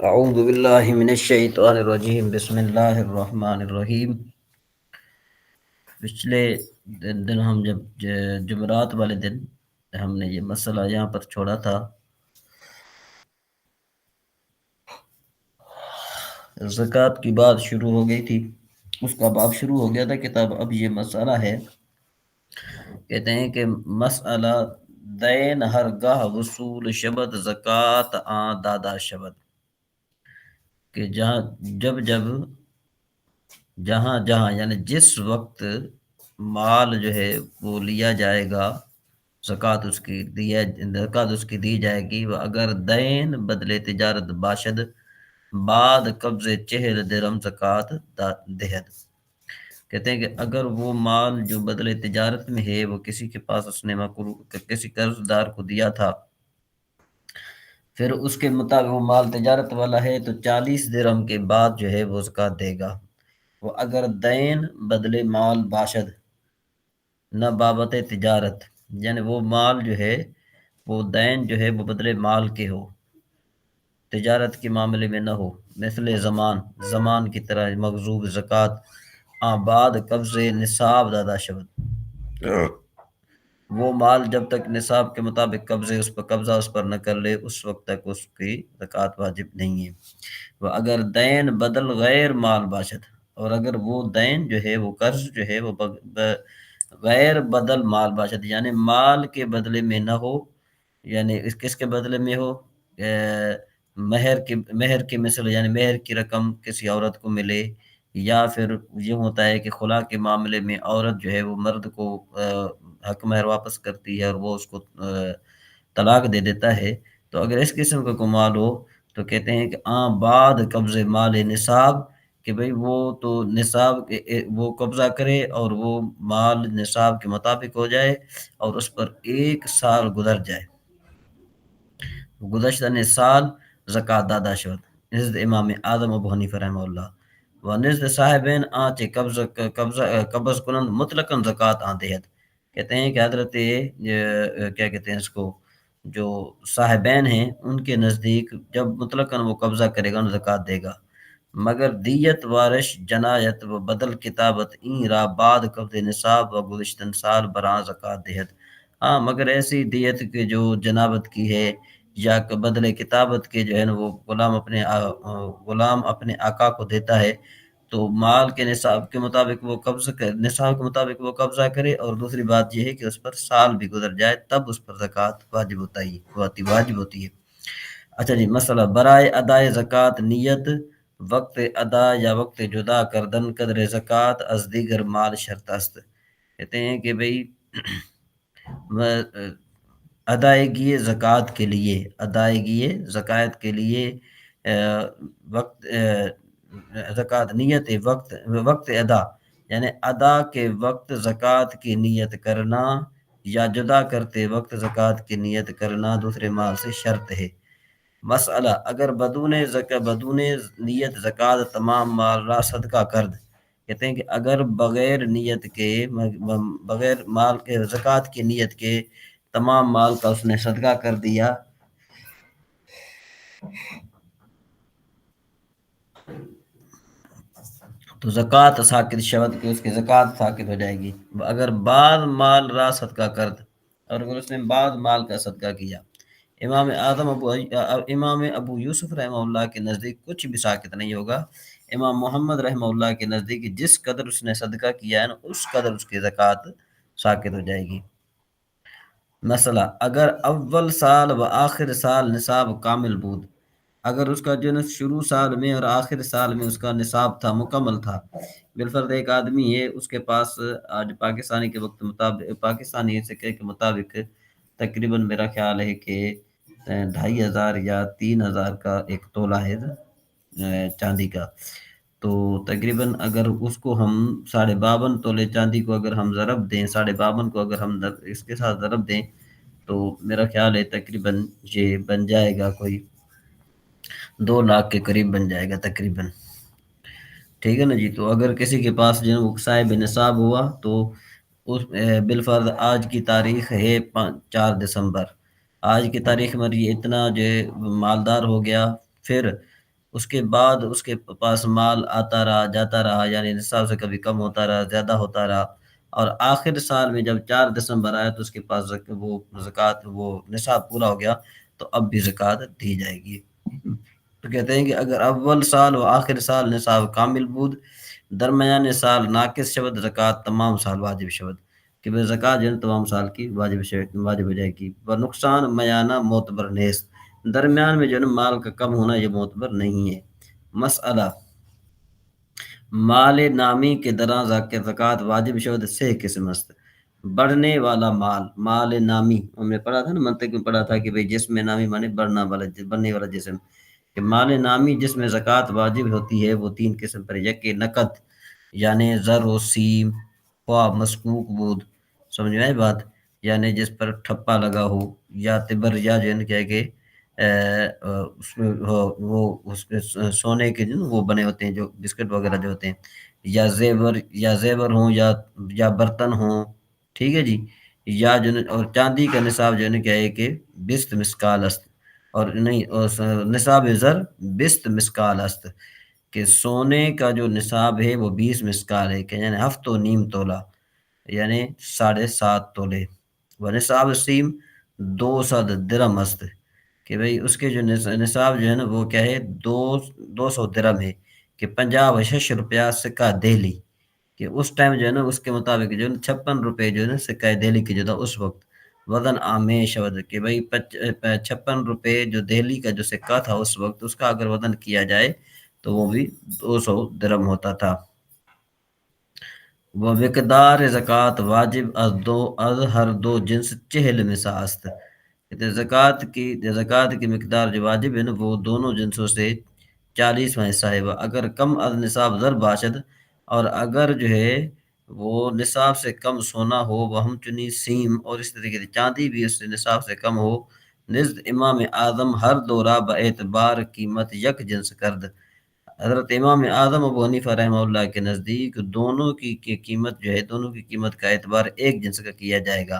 اعوذ باللہ من الشیطان الرجیم بسم اللہ الرحمن الرحیم۔ پچھلے دن ہم جب جمعرات والے دن ہم نے یہ مسئلہ یہاں پر چھوڑا تھا، زکوٰۃ کی بات شروع ہو گئی تھی، اس کا باب شروع ہو گیا تھا کتاب۔ اب یہ مسئلہ ہے، کہتے ہیں کہ مسئلہ دین ہر گاہ وصول شبد زکوٰۃ آں دادا شبد، کہ جہاں جہاں یعنی جس وقت مال جو ہے وہ لیا جائے گا، زکوٰۃ اس کی دی جائے گی۔ وہ اگر دین بدلے تجارت باشد، بعد قبض چہل درم زکوٰۃ دہد۔ کہتے ہیں کہ اگر وہ مال جو بدلے تجارت میں ہے وہ کسی کے پاس اس نے کسی قرض دار کو دیا تھا، پھر اس کے مطابق وہ مال تجارت والا ہے تو 40 درہم کے بعد جو ہے وہ زکوٰۃ دے گا۔ وہ اگر دین بدلے مال باشد، نہ بابت تجارت، یعنی وہ مال جو ہے وہ دین جو ہے وہ بدلے مال کے ہو، تجارت کے معاملے میں نہ ہو، مثل زمان کی طرح مغضوب زکوٰۃ آباد قبض نصاب دادا شبد، وہ مال جب تک نصاب کے مطابق قبضہ اس پر نہ کر لے اس وقت تک اس کی زکوٰۃ واجب نہیں ہے۔ وہ اگر دین بدل غیر مال باشد، اور اگر وہ دین جو ہے وہ قرض جو ہے وہ غیر بدل مال باشد، یعنی مال کے بدلے میں نہ ہو، یعنی کس کے بدلے میں ہو؟ مہر کی مثل، یعنی مہر کی رقم کسی عورت کو ملے، یا پھر یہ ہوتا ہے کہ خلا کے معاملے میں عورت جو ہے وہ مرد کو حق مہر واپس کرتی ہے اور وہ اس کو طلاق دے دیتا ہے۔ تو اگر اس قسم کا کوئی مال ہو تو کہتے ہیں کہ بعد قبض مال نصاب، کہ بھئی وہ تو نصاب وہ قبضہ کرے اور وہ مال نصاب کے مطابق ہو جائے اور اس پر 1 سال گزر جائے، گزشتہ سال زکوٰۃ دادا شد نزد امام اعظم ابو حنیفہ رحمہ اللہ، و نزد صاحبین آنچے قبض کنند مطلقاً زکوٰۃ دہد۔ کہتے ہیں کہ حضرت کیا کہتے ہیں اس کو، جو صاحبین ہیں ان کے نزدیک جب مطلقاً وہ قبضہ کرے گا انہیں زکوٰۃ دے گا، مگر دیت وارش جنایت و بدل کتابت این را بعد قبض نصاب و گزشتن سال برآں زکوٰۃ دہد۔ ہاں، مگر ایسی دیت کے جو جنابت کی ہے یا بدلے کتابت کے جو ہے نا وہ غلام اپنے آقا کو دیتا ہے، تو مال کے نصاب کے مطابق وہ قبضہ کرے، اور دوسری بات یہ ہے کہ اس پر سال بھی گزر جائے تب اس پر زکوٰۃ واجب ہوتی ہے۔ اچھا جی، مسئلہ برائے ادائے زکوٰۃ نیت وقت ادا یا وقت جدا کردن قدر زکوٰۃ از دیگر مال شرط است۔ کہتے ہیں کہ بھئی ادائیگی زکوٰۃ کے لیے وقت زکوٰۃ نیت وقت ادا، یعنی ادا کے وقت زکوٰۃ کی نیت کرنا یا جدا کرتے وقت زکوٰۃ کی نیت کرنا دوسرے مال سے شرط ہے۔ مسئلہ اگر بدون نیت زکوٰۃ تمام مال را صدقہ کرد، کہتے ہیں کہ اگر بغیر مال کے زکوٰۃ کی نیت کے تمام مال کا اس نے صدقہ کر دیا تو زکوٰۃ ساقط شود، کہ اس کی زکوٰۃ ساقط ہو جائے گی۔ اگر بعض مال را صدقہ کرد، اور اگر اس نے بعض مال کا صدقہ کیا، امام ابو یوسف رحمہ اللہ کے نزدیک کچھ بھی ساقط نہیں ہوگا۔ امام محمد رحمہ اللہ کے نزدیک جس قدر اس نے صدقہ کیا ہے نا اس قدر اس کی زکوٰۃ ساقط ہو جائے گی۔ مسئلہ اگر اول سال و آخر سال نصاب کامل بود، اگر اس کا جو شروع سال میں اور آخر سال میں اس کا نصاب تھا، مکمل تھا، بالفرض ایک آدمی ہے اس کے پاس آج پاکستانی کے وقت مطابق، پاکستانی سکے کے مطابق تقریباً میرا خیال ہے کہ 2500 یا 3000 کا ایک تولہ ہے چاندی کا، تو تقریباً اگر اس کو ہم 52.5 تولے چاندی کو اگر ہم ضرب دیں، 52.5 کو اگر ہم اس کے ساتھ ضرب دیں تو میرا خیال ہے تقریباً یہ بن جائے گا کوئی 2 لاکھ کے قریب بن جائے گا تقریباً، ٹھیک ہے نا جی۔ تو اگر کسی کے پاس جو صاحب نصاب ہوا تو اس بالفرض آج کی تاریخ ہے 4 دسمبر، آج کی تاریخ میں یہ اتنا جو مالدار ہو گیا، پھر اس کے بعد اس کے پاس مال آتا رہا جاتا رہا، یعنی نصاب سے کبھی کم ہوتا رہا زیادہ ہوتا رہا، اور آخر سال میں جب 4 دسمبر آیا تو اس کے پاس وہ زکوٰۃ وہ نصاب پورا ہو گیا، تو اب بھی زکوٰۃ دی جائے گی۔ تو کہتے ہیں کہ اگر اول سال و آخر سال نصاب کامل بود، درمیان سال ناقص شود، زکوٰۃ تمام سال واجب شود، کہ بھئی زکوٰۃ جو ہے تمام سال کی واجب ہو جائے گی۔ و نقصان میانہ معتبر نیست، درمیان میں جو ہے نا مال کا کم ہونا یہ معتبر نہیں ہے۔ مسئلہ مال نامی کے درا زکوٰۃ واجب شود سے قسم است۔ بڑھنے والا مال، مال نامی ہم نے پڑھا تھا نا، منطق میں پڑھا تھا کہ بھئی جسم نامی مانے بڑھنے والا جسم، کہ مال نامی جس میں زکوٰۃ واجب ہوتی ہے وہ 3 قسم پر ہے۔ یک نقد، یعنی زر و سیم، خواہ مسکوک بود، سمجھ میں آئی بات، یعنی جس پر ٹھپا لگا ہو، یا تبر، یا جو ہے کہ اس میں وہ اس کے سونے کے جو وہ بنے ہوتے ہیں جو بسکٹ وغیرہ جو ہوتے ہیں، یا زیور ہوں، یا برتن ہوں، ٹھیک ہے جی، یا جو اور چاندی کا نصاب جو ہے نا کیا ہے کہ 20 مسکال است، اور نہیں نصاب زر 20 مسکال است، کہ سونے کا جو نصاب ہے وہ 20 مسکال ہے، کہ یعنی 7.5 تولہ، یعنی 7.5 تولے۔ وہ نصاب سیم 200 درم است، کہ بھئی اس کے جو نصاب جو ہے نا وہ کیا ہے 200 درم ہے، کہ 50 و 6 روپیہ سکہ دہلی، کہ اس ٹائم جو ہے نا اس کے مطابق جو ہے 56 روپے جو ہے نا سکہ دہلی کی جو تھا اس وقت، وزن عامی شود، کہ بھئی 56 روپے جو دہلی کا جو سکہ تھا اس وقت، اس کا اگر وزن کیا جائے تو وہ بھی 200 درم ہوتا تھا۔ وہ مقدار زکوٰۃ واجب از ہر دو جنس 40 مسا است، زکوٰۃ کی مقدار جو واجب ہے نا وہ دونوں جنسوں سے 40واں حصہ ہے۔ وہ اگر کم از نصاب زر باشد، اور اگر جو ہے وہ نصاب سے کم سونا ہو، وہ ہم چنی سیم، اور اس طریقے سے چاندی بھی اس سے نصاب سے کم ہو، نزد امام اعظم ہر دورہ با اعتبار قیمت یک جنس کرد، حضرت امام اعظم ابو حنیفہ رحمہ اللہ کے نزدیک دونوں کی قیمت جو ہے، دونوں کی قیمت کا اعتبار ایک جنس کا کیا جائے گا،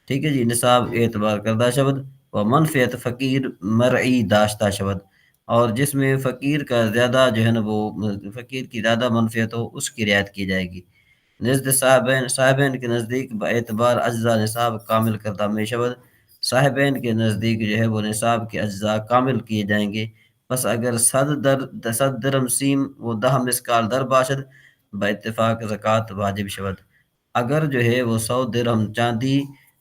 ٹھیک ہے جی، نصاب اعتبار کردہ شود، و منفیت فقیر مرعی داشتہ شود، اور جس میں فقیر کا زیادہ جو ہے نا وہ فقیر کی زیادہ منفیت ہو اس کی رعایت کی جائے گی۔ نزد صاحبین کے نزدیک با اعتبار اجزاء نصاب کامل کردہ میں شود، صاحبین کے نزدیک جو ہے وہ نصاب کے اجزاء کامل کیے جائیں گے۔ بس اگر 100 درم سیم وہ 10 مسکال در باشد، با اتفاق زکوٰۃ واجب شود، اگر جو ہے وہ 100 درم چاندی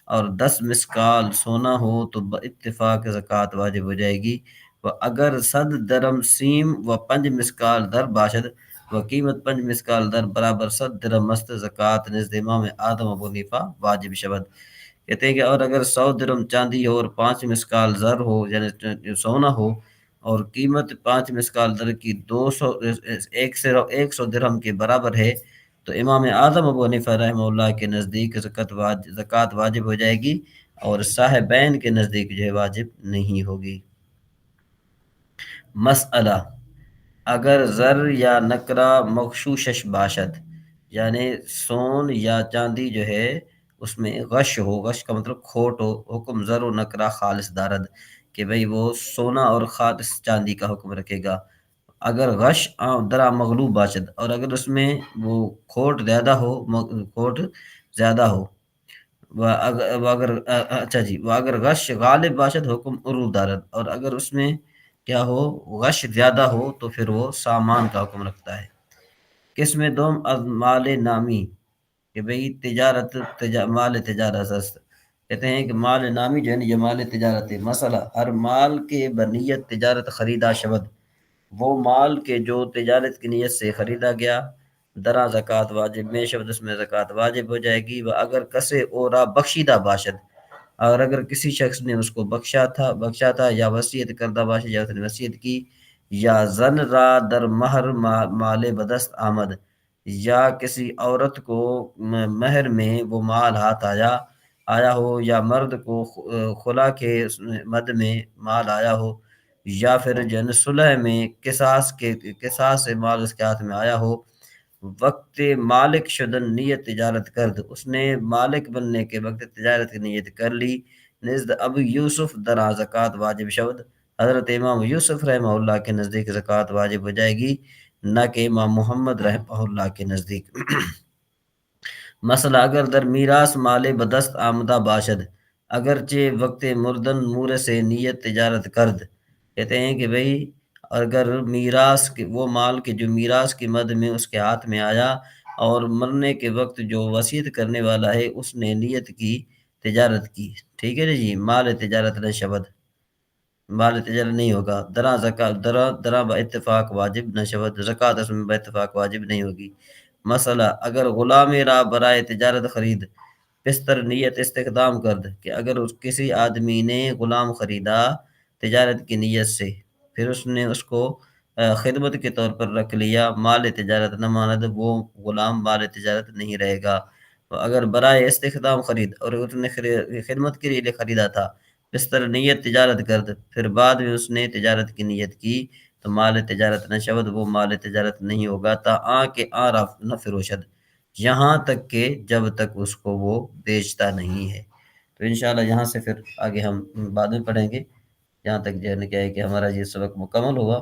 اور 10 مسکال سونا ہو تو با اتفاق زکوٰۃ واجب ہو جائے گی۔ و اگر 100 درم سیم و 5 مسکال در باشد، و قیمت 5 مسکال در برابر 100 درم است، زکوٰۃ نزد امام اعظم ابو حنیفہ واجب شود۔ کہتے ہیں کہ اور اگر 100 درم چاندی ہو اور 5 مسکال زر ہو، یعنی سونا ہو، اور قیمت 5 مسکال در کی 100 درہم کے برابر ہے، تو امام اعظم ابو حنیفہ رحمہ اللہ کے نزدیک زکوٰۃ واجب ہو جائے گی، اور صاحبین کے نزدیک جو ہے واجب نہیں ہوگی۔ مسئلہ اگر زر یا نکرہ مغشوشش باشد، یعنی سون یا چاندی جو ہے اس میں غش ہو، غش کا مطلب کھوٹ ہو، حکم زر و نکرہ خالص دارد، کہ بھئی وہ سونا اور خالص چاندی کا حکم رکھے گا۔ اگر غش درا مغلوب باشد، اور اگر اس میں وہ کھوٹ زیادہ ہو، اچھا جی، وہ اگر غش غالب باشد حکم عروض دارد، اور اگر اس میں کیا ہو غش زیادہ ہو تو پھر وہ سامان کا حکم رکھتا ہے۔ قسم دوم از مال نامی، کہ بھئی مال تجارت است، کہتے ہیں کہ مال نامی جو ہے نا یہ مال تجارت ہے۔ مسئلہ ہر مال کے بنیت تجارت خریدا شود، وہ مال کے جو تجارت کی نیت سے خریدا گیا، درا زکوٰۃ واجب میں شود، اس میں زکوٰۃ واجب ہو جائے گی۔ وہ اگر کسے اورا بخشیدہ باشد، اور اگر کسی شخص نے اس کو بخشا تھا، یا وصیت کردہ باشد، یا اس نے وصیت کی، یا زن را در مہر مال بدست آمد، یا کسی عورت کو مہر میں وہ مال ہاتھ آیا ہو، یا مرد کو خلا کے مد میں مال آیا ہو، یا پھر جن صلح میں قصاص سے مال اس کے ہاتھ میں آیا ہو، وقت مالک شدن نیت تجارت کرد، اس نے مالک بننے کے وقت تجارت کی نیت کر لی، نزد اب یوسف درا زکوٰۃ واجب شود، حضرت امام یوسف رحمہ اللہ کے نزدیک زکوٰۃ واجب ہو جائے گی، نہ کہ امام محمد رحمہ اللہ کے نزدیک۔ مسئلہ اگر در میراث مال بدست آمدہ باشد، اگرچہ وقت مردن مور سے نیت تجارت کرد۔ کہتے ہیں کہ بھئی اگر میراث کے وہ مال کے جو میراث کی مد میں اس کے ہاتھ میں آیا اور مرنے کے وقت جو وصیت کرنے والا ہے اس نے نیت کی تجارت کی، ٹھیک ہے نا جی، مال تجارت نہ شبد، مال تجارت نہیں ہوگا، درا زکا درا درا با اتفاق واجب نہ شود، زکوٰۃ اس میں با اتفاق واجب نہیں ہوگی۔ مسئلہ اگر غلام را برائے تجارت خرید، بستر نیت استخدام کرد، کہ اگر اس کسی آدمی نے غلام خریدا تجارت کی نیت سے، پھر اس نے اس کو خدمت کے طور پر رکھ لیا، مال تجارت نہ ماند، وہ غلام مال تجارت نہیں رہے گا۔ اگر برائے استخدام خرید اور اس نے خدمت کے لیے خریدا تھا، بستر نیت تجارت کرد، پھر بعد میں اس نے تجارت کی نیت کی، تو مال تجارت نہ شود، وہ مال تجارت نہیں ہوگا، تا آ کے آ نہ فروشد، یہاں تک کہ جب تک اس کو وہ بیچتا نہیں ہے۔ تو انشاءاللہ یہاں سے پھر آگے ہم بعد میں پڑھیں گے، یہاں تک جو ہے نا کیا ہے کہ ہمارا یہ سبق مکمل ہوا۔